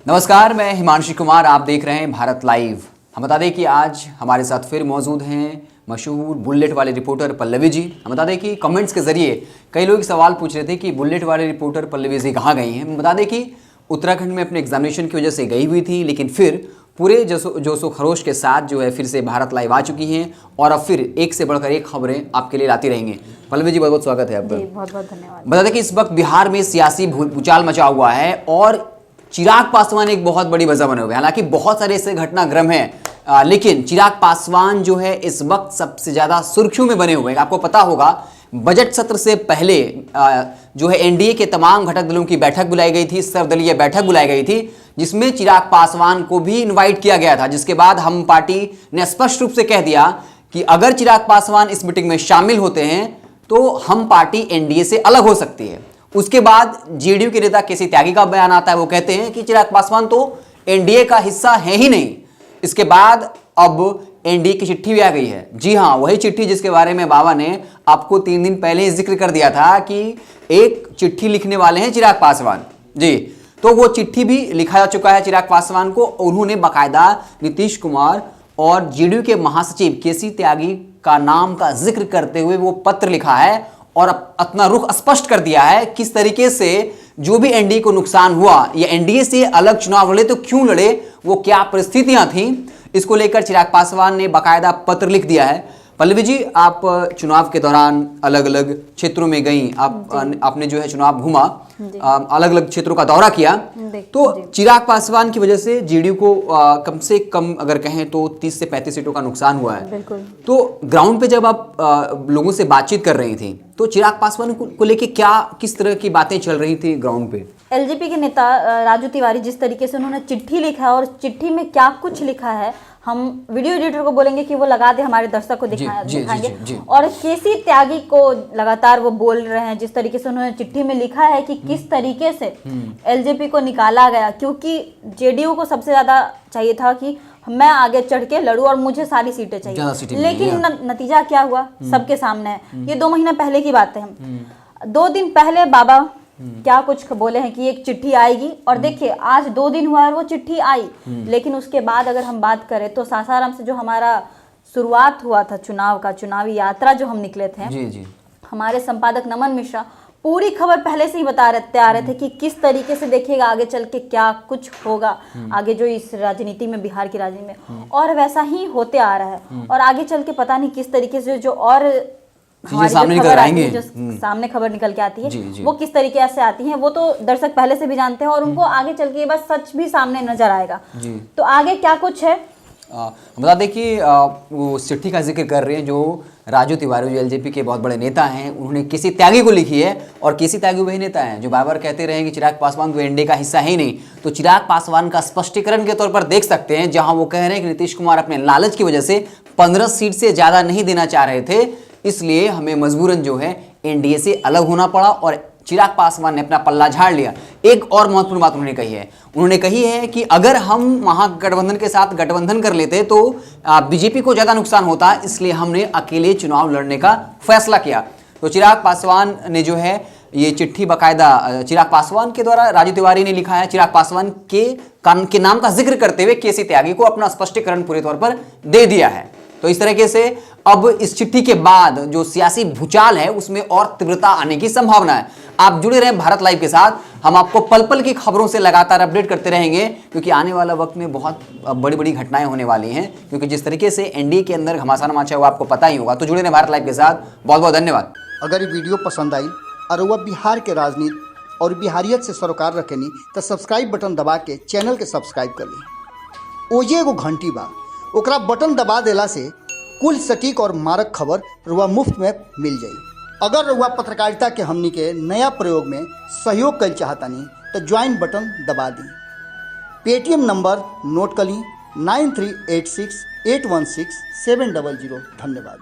नमस्कार, मैं हिमांशु कुमार, आप देख रहे हैं भारत लाइव। हम बता दें कि आज हमारे साथ फिर मौजूद हैं मशहूर बुलेट वाले रिपोर्टर पल्लवी जी। हम बता दें कि कमेंट्स के जरिए कई लोग सवाल पूछ रहे थे कि बुलेट वाले रिपोर्टर पल्लवी जी कहाँ गई हैं। हम बता दें कि उत्तराखंड में अपने एग्जामिनेशन की वजह से गई हुई थी, लेकिन फिर पूरे जोशो खरोश के साथ जो है फिर से भारत लाइव आ चुकी हैं और अब फिर एक से बढ़कर एक खबरें आपके लिए लाती रहेंगे। पल्लवी जी, बहुत बहुत स्वागत है आपका। बहुत बहुत धन्यवाद। बता दें कि इस वक्त बिहार में सियासी भूचाल मचा हुआ है और चिराग पासवान एक बहुत बड़ी वजह बने हुए हैं। हालांकि बहुत सारे ऐसे घटनाक्रम हैं, लेकिन चिराग पासवान जो है इस वक्त सबसे ज्यादा सुर्खियों में बने हुए हैं। आपको पता होगा बजट सत्र से पहले जो है एनडीए के तमाम घटक दलों की बैठक बुलाई गई थी, सर्वदलीय बैठक बुलाई गई थी, जिसमें चिराग पासवान को भी इन्वाइट किया गया था। जिसके बाद हम पार्टी ने स्पष्ट रूप से कह दिया कि अगर चिराग पासवान इस मीटिंग में शामिल होते हैं तो हम पार्टी एनडीए से अलग हो सकती है। उसके बाद जेडीयू के नेता केसी त्यागी का बयान आता है, वो कहते हैं कि चिराग पासवान तो एनडीए का हिस्सा है ही नहीं। इसके बाद अब एनडीए की चिट्ठी भी आ गई है। जी हां, वही चिट्ठी जिसके बारे में बाबा ने आपको 3 दिन पहले ही जिक्र कर दिया था कि एक चिट्ठी लिखने वाले हैं चिराग पासवान जी। तो वो चिट्ठी भी लिखा जा चुका है चिराग पासवान को। उन्होंने बाकायदा नीतीश कुमार और जेडीयू के महासचिव केसी त्यागी का नाम का जिक्र करते हुए वो पत्र लिखा है और अपना रुख स्पष्ट कर दिया है किस तरीके से जो भी एनडीए को नुकसान हुआ या एनडीए से अलग चुनाव लड़े तो क्यों लड़े, वो क्या परिस्थितियां थी, इसको लेकर चिराग पासवान ने बाकायदा पत्र लिख दिया है। पल्लवी जी, आप चुनाव के दौरान अलग अलग क्षेत्रों में गई, आपने जो है चुनाव घूमा, अलग अलग क्षेत्रों का दौरा किया। तो चिराग पासवान की वजह से जेडीयू को कम से कम अगर कहें तो 30 से 35 सीटों का नुकसान हुआ है। तो ग्राउंड पे जब आप लोगों से बातचीत कर रही थी तो चिराग पासवान को लेके किस तरह की बातें चल रही थी ग्राउंड पे? एलजेपी के नेता राजू तिवारी जिस तरीके से उन्होंने चिट्ठी लिखा है और चिट्ठी में क्या कुछ लिखा है, हम वीडियो एडिटर को बोलेंगे कि वो लगा दे, हमारे दर्शक को दिखाएंगे। और केसी त्यागी को लगातार वो बोल रहे हैं जिस तरीके से उन्होंने चिट्ठी में लिखा है कि किस तरीके से एलजेपी को निकाला गया, क्योंकि जेडीयू को सबसे ज्यादा चाहिए था कि मैं आगे चढ़ के लड़ूं और मुझे सारी सीटें चाहिए, लेकिन नतीजा क्या हुआ सबके सामने है। ये 2 महीना पहले की बात है। 2 दिन पहले बाबा क्या कुछ बोले हैं कि एक चिट्ठी आएगी, और देखिए आज 2 दिन हुआ और वो चिट्ठी आई। लेकिन उसके बाद अगर हम बात करें तो सासाराम से जो हमारा शुरुआत हुआ था चुनाव का, चुनावी यात्रा जो हम निकले थे, जी। हमारे संपादक नमन मिश्रा पूरी खबर पहले से ही बता आ रहे थे कि किस तरीके से देखिएगा आगे चल के क्या कुछ होगा आगे जो इस राजनीति में, बिहार की राजनीति में, और वैसा ही होते आ रहा है। और आगे चल के पता नहीं किस तरीके से जो और हमारी जो खबर आती है, जो सामने खबर निकल के आती है, जी। वो किस तरीके से आती है वो तो दर्शक पहले से भी जानते हैं और उनको आगे चल के बस सच भी सामने नजर आएगा। तो आगे क्या कुछ है बता दें कि वो चिट्ठी का जिक्र कर रहे हैं जो राजू तिवारी, जो एलजेपी के बहुत बड़े नेता हैं, उन्होंने केसी त्यागी को लिखी है। और केसी त्यागी वही नेता हैं जो बार बार कहते रहे कि चिराग पासवान तो एनडीए का हिस्सा ही नहीं। तो चिराग पासवान का स्पष्टीकरण के तौर पर देख सकते हैं, जहां वो कह रहे हैं कि नीतीश कुमार अपने लालच की वजह से 15 सीट से ज्यादा नहीं देना चाह रहे थे, इसलिए हमें मजबूरन जो है एनडीए से अलग होना पड़ा और चिराग पासवान ने अपना पल्ला झाड़ लिया। एक और महत्वपूर्ण बात उन्होंने कही है कि अगर हम महागठबंधन के साथ गठबंधन कर लेते तो बीजेपी को ज्यादा नुकसान होता, इसलिए हमने अकेले चुनाव लड़ने का फैसला किया। तो चिराग पासवान ने जो है ये चिट्ठी बाकायदा चिराग पासवान के द्वारा राजू तिवारी ने लिखा है, चिराग पासवान के नाम का जिक्र करते हुए केसी त्यागी को अपना स्पष्टीकरण पूरे तौर पर दे दिया है। तो इस तरीके से अब इस चिट्ठी के बाद जो सियासी भूचाल है उसमें और तीव्रता आने की संभावना है। आप जुड़े रहें भारत लाइव के साथ, हम आपको पल पल की खबरों से लगातार अपडेट करते रहेंगे, क्योंकि आने वाला वक्त में बहुत बड़ी बड़ी घटनाएं होने वाली हैं। क्योंकि जिस तरीके से एनडीए के अंदर घमासान मचा है वो आपको पता ही होगा। तो जुड़े रहें भारत लाइव के साथ। बहुत बहुत धन्यवाद। अगर ये वीडियो पसंद आई और वह बिहार के राजनीति और बिहारियत से सरोकार रखेनी तो सब्सक्राइब बटन दबा के चैनल के सब्सक्राइब कर ली। ओजे एगो घंटी बा, ओकरा बटन दबा देला से कुल सटीक और मारक खबर रुआ मुफ्त में मिल जाई। अगर रुआ पत्रकारिता के हमनी के नया प्रयोग में सहयोग कर चाहतानी तो ज्वाइन बटन दबा दी। पेटीएम नंबर नोट कर ली 9386816700। धन्यवाद।